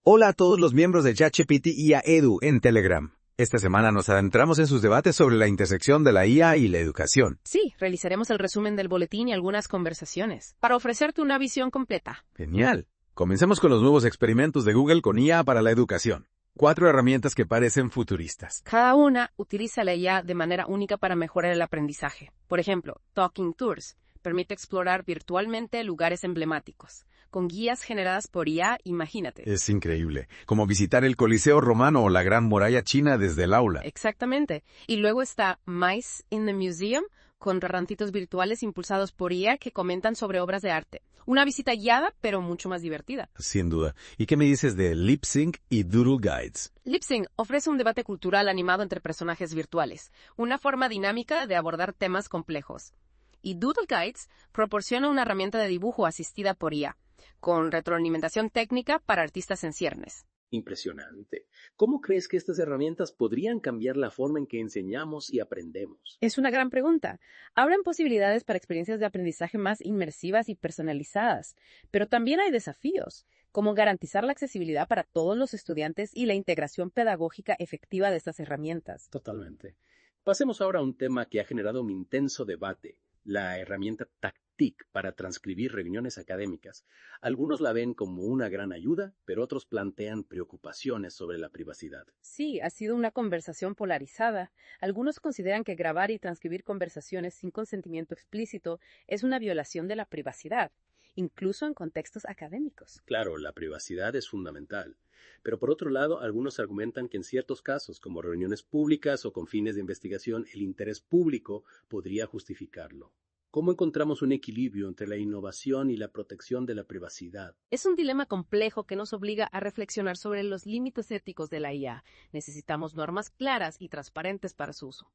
Hola a todos los miembros de ChatGPT IA Edu en Telegram. Esta semana nos adentramos en sus debates sobre la intersección de la IA y la educación. Sí, realizaremos el resumen del boletín y algunas conversaciones, para ofrecerte una visión completa. Genial. Comencemos con los nuevos experimentos de Google con IA para la educación. 4 herramientas que parecen futuristas. Cada una utiliza la IA de manera única para mejorar el aprendizaje. Por ejemplo, Talking Tours permite explorar virtualmente lugares emblemáticos. Con guías generadas por IA, imagínate. Es increíble, como visitar el Coliseo Romano o la Gran Muralla China desde el aula. Exactamente. Y luego está Mice in the Museum, con ratitos virtuales impulsados por IA que comentan sobre obras de arte. Una visita guiada, pero mucho más divertida. Sin duda. ¿Y qué me dices de Lip Sync y Doodle Guides? Lip Sync ofrece un debate cultural animado entre personajes virtuales, una forma dinámica de abordar temas complejos. Y Doodle Guides proporciona una herramienta de dibujo asistida por IA, con retroalimentación técnica para artistas en ciernes. Impresionante. ¿Cómo crees que estas herramientas podrían cambiar la forma en que enseñamos y aprendemos? Es una gran pregunta. Abren posibilidades para experiencias de aprendizaje más inmersivas y personalizadas, pero también hay desafíos, como garantizar la accesibilidad para todos los estudiantes y la integración pedagógica efectiva de estas herramientas. Totalmente. Pasemos ahora a un tema que ha generado un intenso debate, la herramienta Tactic para transcribir reuniones académicas. Algunos la ven como una gran ayuda, pero otros plantean preocupaciones sobre la privacidad. Sí, ha sido una conversación polarizada. Algunos consideran que grabar y transcribir conversaciones sin consentimiento explícito es una violación de la privacidad, incluso en contextos académicos. Claro, la privacidad es fundamental. Pero por otro lado, algunos argumentan que en ciertos casos, como reuniones públicas o con fines de investigación, el interés público podría justificarlo. ¿Cómo encontramos un equilibrio entre la innovación y la protección de la privacidad? Es un dilema complejo que nos obliga a reflexionar sobre los límites éticos de la IA. Necesitamos normas claras y transparentes para su uso,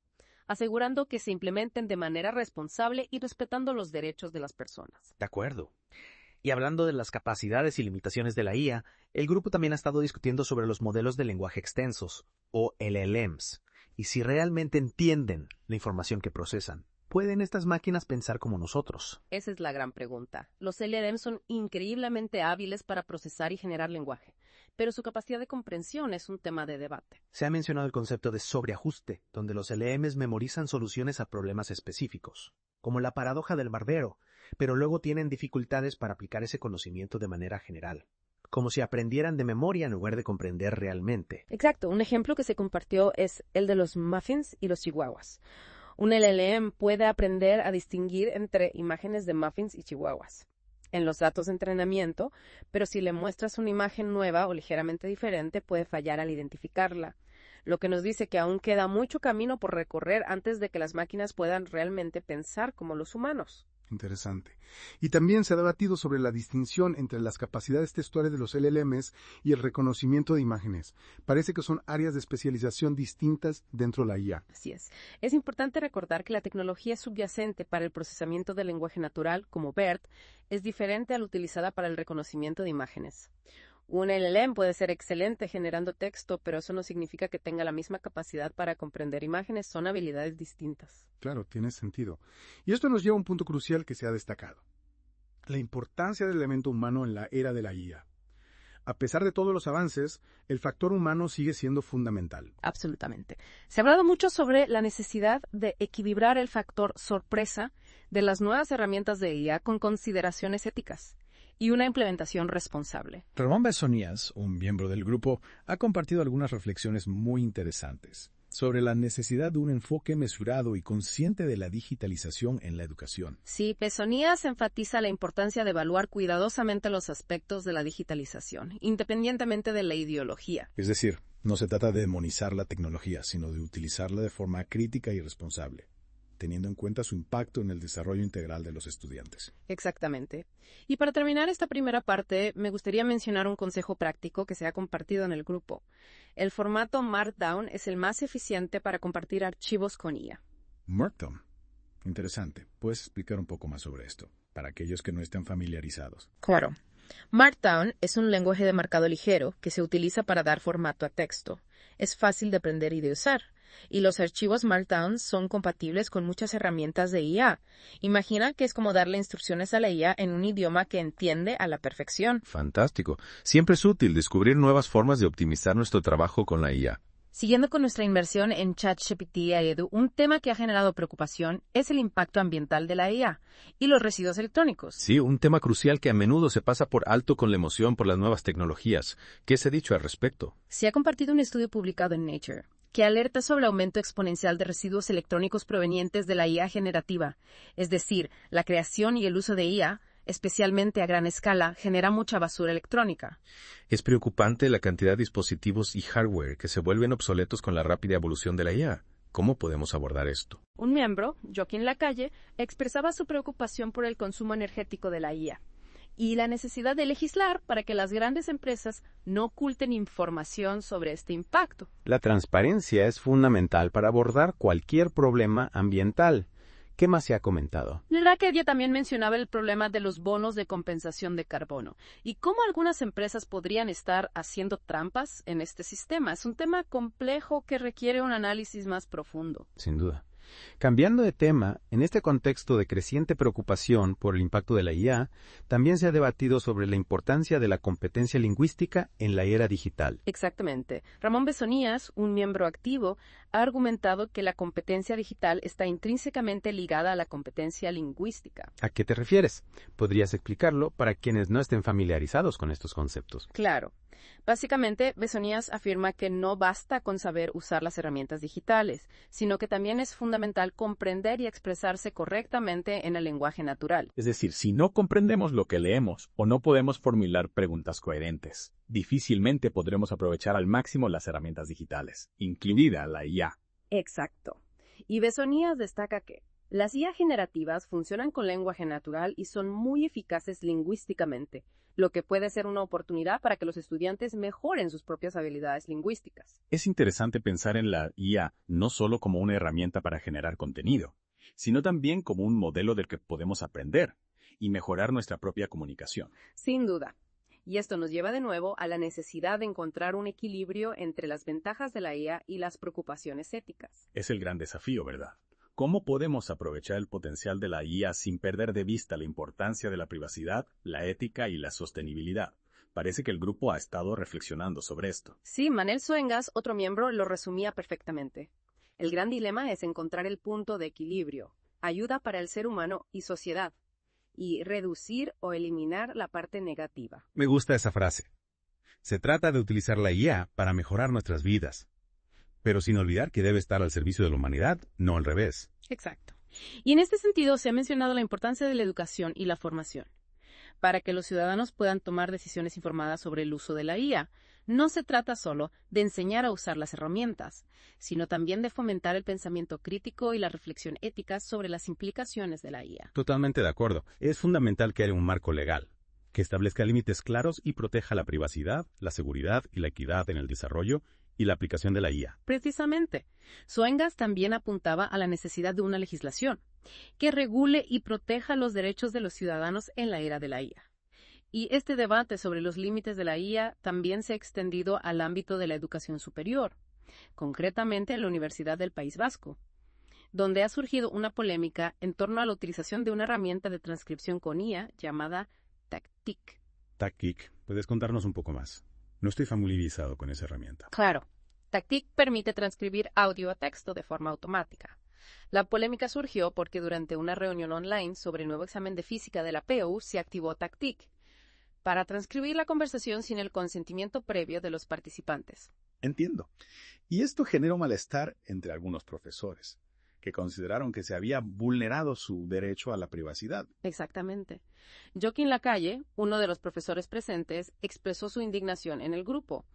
asegurando que se implementen de manera responsable y respetando los derechos de las personas. De acuerdo. Y hablando de las capacidades y limitaciones de la IA, el grupo también ha estado discutiendo sobre los modelos de lenguaje extensos, o LLMs, y si realmente entienden la información que procesan. ¿Pueden estas máquinas pensar como nosotros? Esa es la gran pregunta. Los LLM son increíblemente hábiles para procesar y generar lenguaje, pero su capacidad de comprensión es un tema de debate. Se ha mencionado el concepto de sobreajuste, donde los LLMs memorizan soluciones a problemas específicos, como la paradoja del barbero, pero luego tienen dificultades para aplicar ese conocimiento de manera general, como si aprendieran de memoria en lugar de comprender realmente. Exacto, un ejemplo que se compartió es el de los muffins y los chihuahuas. Un LLM puede aprender a distinguir entre imágenes de muffins y chihuahuas en los datos de entrenamiento, pero si le muestras una imagen nueva o ligeramente diferente, puede fallar al identificarla, lo que nos dice que aún queda mucho camino por recorrer antes de que las máquinas puedan realmente pensar como los humanos. Interesante. Y también se ha debatido sobre la distinción entre las capacidades textuales de los LLMs y el reconocimiento de imágenes. Parece que son áreas de especialización distintas dentro de la IA. Así es. Es importante recordar que la tecnología subyacente para el procesamiento del lenguaje natural, como BERT, es diferente a la utilizada para el reconocimiento de imágenes. Un LLM puede ser excelente generando texto, pero eso no significa que tenga la misma capacidad para comprender imágenes. Son habilidades distintas. Claro, tiene sentido. Y esto nos lleva a un punto crucial que se ha destacado: la importancia del elemento humano en la era de la IA. A pesar de todos los avances, el factor humano sigue siendo fundamental. Absolutamente. Se ha hablado mucho sobre la necesidad de equilibrar el factor sorpresa de las nuevas herramientas de IA con consideraciones éticas y una implementación responsable. Ramón Besonías, un miembro del grupo, ha compartido algunas reflexiones muy interesantes sobre la necesidad de un enfoque mesurado y consciente de la digitalización en la educación. Sí, Besonías enfatiza la importancia de evaluar cuidadosamente los aspectos de la digitalización, independientemente de la ideología. Es decir, no se trata de demonizar la tecnología, sino de utilizarla de forma crítica y responsable, teniendo en cuenta su impacto en el desarrollo integral de los estudiantes. Exactamente. Y para terminar esta primera parte, me gustaría mencionar un consejo práctico que se ha compartido en el grupo. El formato Markdown es el más eficiente para compartir archivos con IA. Markdown. Interesante. ¿Puedes explicar un poco más sobre esto, para aquellos que no estén familiarizados? Claro. Markdown es un lenguaje de marcado ligero que se utiliza para dar formato a texto. Es fácil de aprender y de usar. Y los archivos Markdown son compatibles con muchas herramientas de IA. Imagina que es como darle instrucciones a la IA en un idioma que entiende a la perfección. Fantástico. Siempre es útil descubrir nuevas formas de optimizar nuestro trabajo con la IA. Siguiendo con nuestra inversión en ChatGPT y Edu, un tema que ha generado preocupación es el impacto ambiental de la IA y los residuos electrónicos. Sí, un tema crucial que a menudo se pasa por alto con la emoción por las nuevas tecnologías. ¿Qué se ha dicho al respecto? Se ha compartido un estudio publicado en Nature que alerta sobre el aumento exponencial de residuos electrónicos provenientes de la IA generativa, es decir, la creación y el uso de IA, especialmente a gran escala, genera mucha basura electrónica. Es preocupante la cantidad de dispositivos y hardware que se vuelven obsoletos con la rápida evolución de la IA. ¿Cómo podemos abordar esto? Un miembro, Joaquín Lacalle, expresaba su preocupación por el consumo energético de la IA y la necesidad de legislar para que las grandes empresas no oculten información sobre este impacto. La transparencia es fundamental para abordar cualquier problema ambiental. ¿Qué más se ha comentado? Lacalle también mencionaba el problema de los bonos de compensación de carbono y cómo algunas empresas podrían estar haciendo trampas en este sistema. Es un tema complejo que requiere un análisis más profundo. Sin duda. Cambiando de tema, en este contexto de creciente preocupación por el impacto de la IA, también se ha debatido sobre la importancia de la competencia lingüística en la era digital. Exactamente. Ramón Besonías, un miembro activo, ha argumentado que la competencia digital está intrínsecamente ligada a la competencia lingüística. ¿A qué te refieres? ¿Podrías explicarlo para quienes no estén familiarizados con estos conceptos? Claro. Básicamente, Besonías afirma que no basta con saber usar las herramientas digitales, sino que también es fundamental comprender y expresarse correctamente en el lenguaje natural. Es decir, si no comprendemos lo que leemos o no podemos formular preguntas coherentes, difícilmente podremos aprovechar al máximo las herramientas digitales, incluida la IA. Exacto. Y Besonías destaca que las IA generativas funcionan con lenguaje natural y son muy eficaces lingüísticamente, lo que puede ser una oportunidad para que los estudiantes mejoren sus propias habilidades lingüísticas. Es interesante pensar en la IA no solo como una herramienta para generar contenido, sino también como un modelo del que podemos aprender y mejorar nuestra propia comunicación. Sin duda. Y esto nos lleva de nuevo a la necesidad de encontrar un equilibrio entre las ventajas de la IA y las preocupaciones éticas. Es el gran desafío, ¿verdad? ¿Cómo podemos aprovechar el potencial de la IA sin perder de vista la importancia de la privacidad, la ética y la sostenibilidad? Parece que el grupo ha estado reflexionando sobre esto. Sí, Manel Suengas, otro miembro, lo resumía perfectamente. El gran dilema es encontrar el punto de equilibrio, ayuda para el ser humano y sociedad, y reducir o eliminar la parte negativa. Me gusta esa frase. Se trata de utilizar la IA para mejorar nuestras vidas, pero sin olvidar que debe estar al servicio de la humanidad, no al revés. Exacto. Y en este sentido se ha mencionado la importancia de la educación y la formación, para que los ciudadanos puedan tomar decisiones informadas sobre el uso de la IA. No se trata solo de enseñar a usar las herramientas, sino también de fomentar el pensamiento crítico y la reflexión ética sobre las implicaciones de la IA. Totalmente de acuerdo. Es fundamental que haya un marco legal, que establezca límites claros y proteja la privacidad, la seguridad y la equidad en el desarrollo y la aplicación de la IA. Precisamente. Suengas también apuntaba a la necesidad de una legislación que regule y proteja los derechos de los ciudadanos en la era de la IA. Y este debate sobre los límites de la IA también se ha extendido al ámbito de la educación superior, concretamente en la Universidad del País Vasco, donde ha surgido una polémica en torno a la utilización de una herramienta de transcripción con IA llamada TACTIC. TACTIC, ¿puedes contarnos un poco más? No estoy familiarizado con esa herramienta. Claro. TACTIC permite transcribir audio a texto de forma automática. La polémica surgió porque durante una reunión online sobre el nuevo examen de física de la PU se activó TACTIC para transcribir la conversación sin el consentimiento previo de los participantes. Entiendo. Y esto generó malestar entre algunos profesores, que consideraron que se había vulnerado su derecho a la privacidad. Exactamente. Joaquín Lacalle, uno de los profesores presentes, expresó su indignación en el grupo,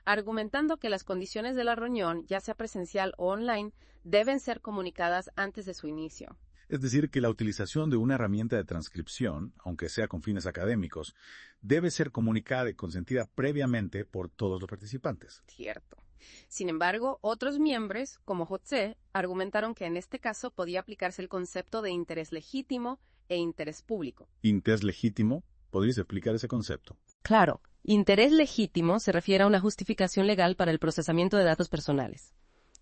argumentando que las condiciones de la reunión, ya sea presencial o online, deben ser comunicadas antes de su inicio. Es decir, que la utilización de una herramienta de transcripción, aunque sea con fines académicos, debe ser comunicada y consentida previamente por todos los participantes. Cierto. Sin embargo, otros miembros, como José, argumentaron que en este caso podía aplicarse el concepto de interés legítimo e interés público. ¿Interés legítimo? ¿Podrías explicar ese concepto? Claro, interés legítimo se refiere a una justificación legal para el procesamiento de datos personales.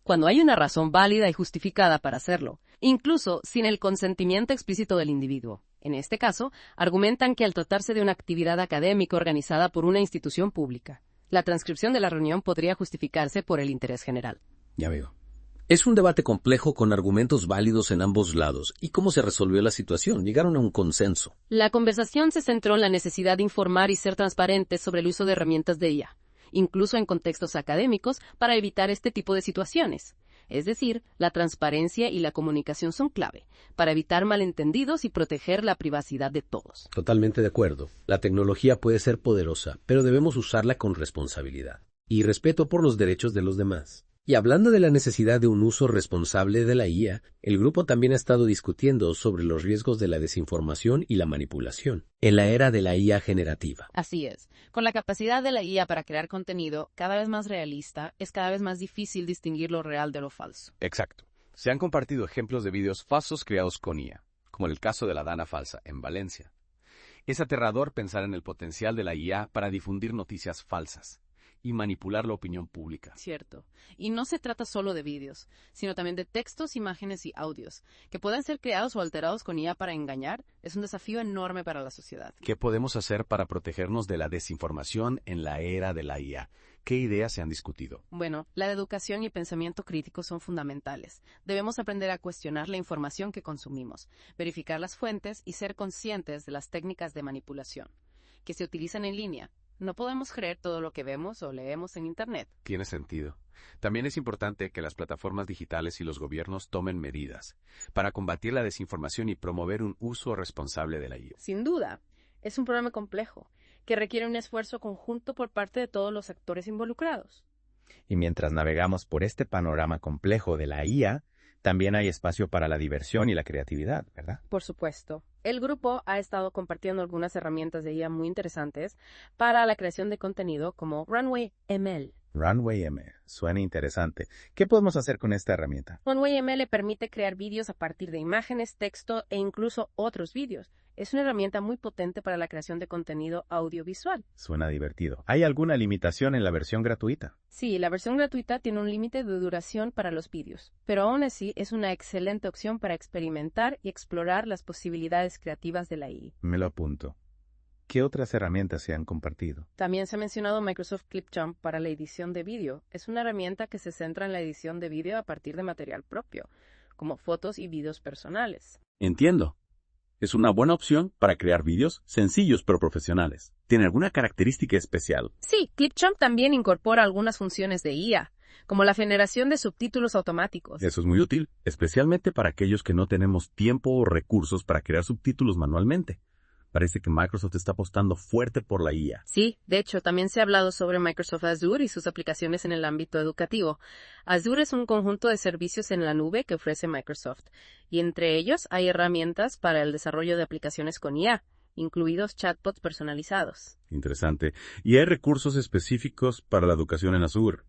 cuando hay una razón válida y justificada para hacerlo, incluso sin el consentimiento explícito del individuo. En este caso, argumentan que al tratarse de una actividad académica organizada por una institución pública, la transcripción de la reunión podría justificarse por el interés general. Ya veo. Es un debate complejo con argumentos válidos en ambos lados. ¿Y cómo se resolvió la situación? Llegaron a un consenso. La conversación se centró en la necesidad de informar y ser transparentes sobre el uso de herramientas de IA, incluso en contextos académicos, para evitar este tipo de situaciones. Es decir, la transparencia y la comunicación son clave para evitar malentendidos y proteger la privacidad de todos. Totalmente de acuerdo. La tecnología puede ser poderosa, pero debemos usarla con responsabilidad y respeto por los derechos de los demás. Y hablando de la necesidad de un uso responsable de la IA, el grupo también ha estado discutiendo sobre los riesgos de la desinformación y la manipulación en la era de la IA generativa. Así es. Con la capacidad de la IA para crear contenido cada vez más realista, es cada vez más difícil distinguir lo real de lo falso. Exacto. Se han compartido ejemplos de vídeos falsos creados con IA, como el caso de la Dana falsa en Valencia. Es aterrador pensar en el potencial de la IA para difundir noticias falsas y manipular la opinión pública. Cierto. Y no se trata solo de vídeos, sino también de textos, imágenes y audios, que puedan ser creados o alterados con IA para engañar. Es un desafío enorme para la sociedad. ¿Qué podemos hacer para protegernos de la desinformación en la era de la IA? ¿Qué ideas se han discutido? Bueno, la educación y pensamiento crítico son fundamentales. Debemos aprender a cuestionar la información que consumimos, verificar las fuentes y ser conscientes de las técnicas de manipulación que se utilizan en línea. No podemos creer todo lo que vemos o leemos en Internet. Tiene sentido. También es importante que las plataformas digitales y los gobiernos tomen medidas para combatir la desinformación y promover un uso responsable de la IA. Sin duda, es un problema complejo que requiere un esfuerzo conjunto por parte de todos los actores involucrados. Y mientras navegamos por este panorama complejo de la IA, también hay espacio para la diversión y la creatividad, ¿verdad? Por supuesto. El grupo ha estado compartiendo algunas herramientas de IA muy interesantes para la creación de contenido como Runway ML. Runway ML, suena interesante. ¿Qué podemos hacer con esta herramienta? Runway ML permite crear vídeos a partir de imágenes, texto e incluso otros vídeos. Es una herramienta muy potente para la creación de contenido audiovisual. Suena divertido. ¿Hay alguna limitación en la versión gratuita? Sí, la versión gratuita tiene un límite de duración para los vídeos, pero aún así es una excelente opción para experimentar y explorar las posibilidades creativas de la IA. Me lo apunto. ¿Qué otras herramientas se han compartido? También se ha mencionado Microsoft Clipchamp para la edición de vídeo. Es una herramienta que se centra en la edición de vídeo a partir de material propio, como fotos y vídeos personales. Entiendo. Es una buena opción para crear vídeos sencillos pero profesionales. ¿Tiene alguna característica especial? Sí, Clipchamp también incorpora algunas funciones de IA, como la generación de subtítulos automáticos. Eso es muy útil, especialmente para aquellos que no tenemos tiempo o recursos para crear subtítulos manualmente. Parece que Microsoft está apostando fuerte por la IA. Sí, de hecho, también se ha hablado sobre Microsoft Azure y sus aplicaciones en el ámbito educativo. Azure es un conjunto de servicios en la nube que ofrece Microsoft, y entre ellos hay herramientas para el desarrollo de aplicaciones con IA, incluidos chatbots personalizados. Interesante. ¿Y hay recursos específicos para la educación en Azure?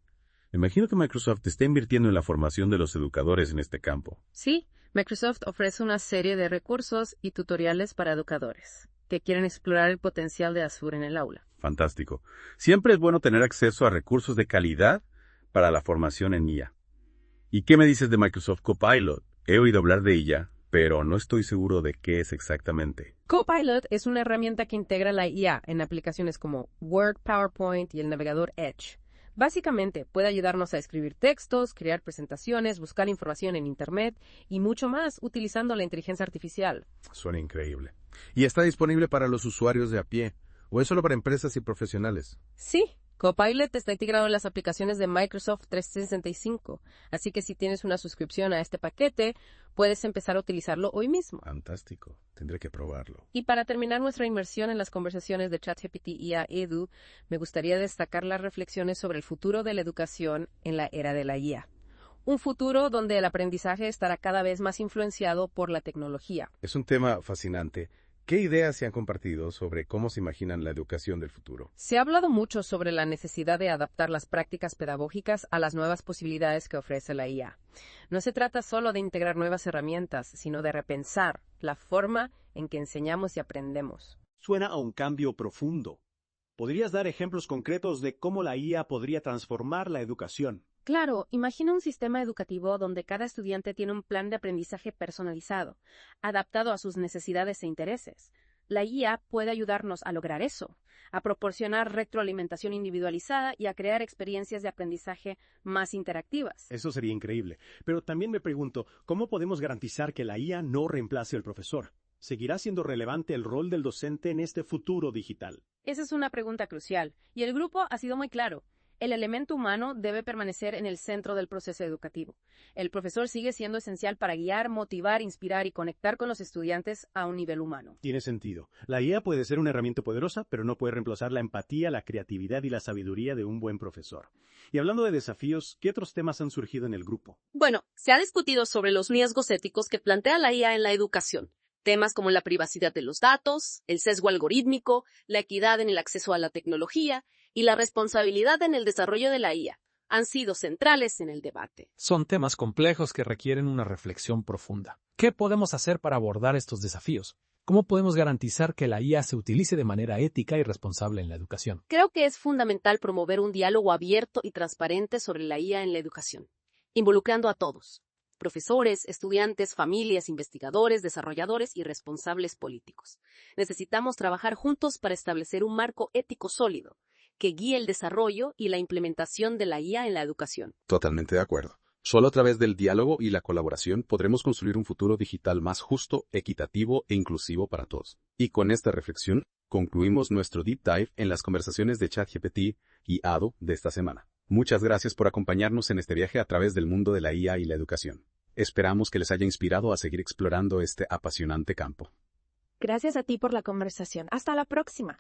Me imagino que Microsoft está invirtiendo en la formación de los educadores en este campo. Sí, Microsoft ofrece una serie de recursos y tutoriales para educadores que quieren explorar el potencial de Azure en el aula. Fantástico. Siempre es bueno tener acceso a recursos de calidad para la formación en IA. ¿Y qué me dices de Microsoft Copilot? He oído hablar de ella, pero no estoy seguro de qué es exactamente. Copilot es una herramienta que integra la IA en aplicaciones como Word, PowerPoint y el navegador Edge. Básicamente, puede ayudarnos a escribir textos, crear presentaciones, buscar información en Internet y mucho más utilizando la inteligencia artificial. Suena increíble. ¿Y está disponible para los usuarios de a pie? ¿O es solo para empresas y profesionales? Sí, Copilot está integrado en las aplicaciones de Microsoft 365, así que si tienes una suscripción a este paquete, puedes empezar a utilizarlo hoy mismo. Fantástico. Tendré que probarlo. Y para terminar nuestra inmersión en las conversaciones de ChatGPT IA Edu, me gustaría destacar las reflexiones sobre el futuro de la educación en la era de la IA. Un futuro donde el aprendizaje estará cada vez más influenciado por la tecnología. Es un tema fascinante. ¿Qué ideas se han compartido sobre cómo se imaginan la educación del futuro? Se ha hablado mucho sobre la necesidad de adaptar las prácticas pedagógicas a las nuevas posibilidades que ofrece la IA. No se trata solo de integrar nuevas herramientas, sino de repensar la forma en que enseñamos y aprendemos. Suena a un cambio profundo. ¿Podrías dar ejemplos concretos de cómo la IA podría transformar la educación? Claro, imagina un sistema educativo donde cada estudiante tiene un plan de aprendizaje personalizado, adaptado a sus necesidades e intereses. La IA puede ayudarnos a lograr eso, a proporcionar retroalimentación individualizada y a crear experiencias de aprendizaje más interactivas. Eso sería increíble. Pero también me pregunto, ¿cómo podemos garantizar que la IA no reemplace al profesor? ¿Seguirá siendo relevante el rol del docente en este futuro digital? Esa es una pregunta crucial, y el grupo ha sido muy claro. El elemento humano debe permanecer en el centro del proceso educativo. El profesor sigue siendo esencial para guiar, motivar, inspirar y conectar con los estudiantes a un nivel humano. Tiene sentido. La IA puede ser una herramienta poderosa, pero no puede reemplazar la empatía, la creatividad y la sabiduría de un buen profesor. Y hablando de desafíos, ¿qué otros temas han surgido en el grupo? Bueno, se ha discutido sobre los riesgos éticos que plantea la IA en la educación. Temas como la privacidad de los datos, el sesgo algorítmico, la equidad en el acceso a la tecnología y la responsabilidad en el desarrollo de la IA han sido centrales en el debate. Son temas complejos que requieren una reflexión profunda. ¿Qué podemos hacer para abordar estos desafíos? ¿Cómo podemos garantizar que la IA se utilice de manera ética y responsable en la educación? Creo que es fundamental promover un diálogo abierto y transparente sobre la IA en la educación, involucrando a todos: profesores, estudiantes, familias, investigadores, desarrolladores y responsables políticos. Necesitamos trabajar juntos para establecer un marco ético sólido que guíe el desarrollo y la implementación de la IA en la educación. Totalmente de acuerdo. Solo a través del diálogo y la colaboración podremos construir un futuro digital más justo, equitativo e inclusivo para todos. Y con esta reflexión, concluimos nuestro deep dive en las conversaciones de ChatGPT y Ado de esta semana. Muchas gracias por acompañarnos en este viaje a través del mundo de la IA y la educación. Esperamos que les haya inspirado a seguir explorando este apasionante campo. Gracias a ti por la conversación. Hasta la próxima.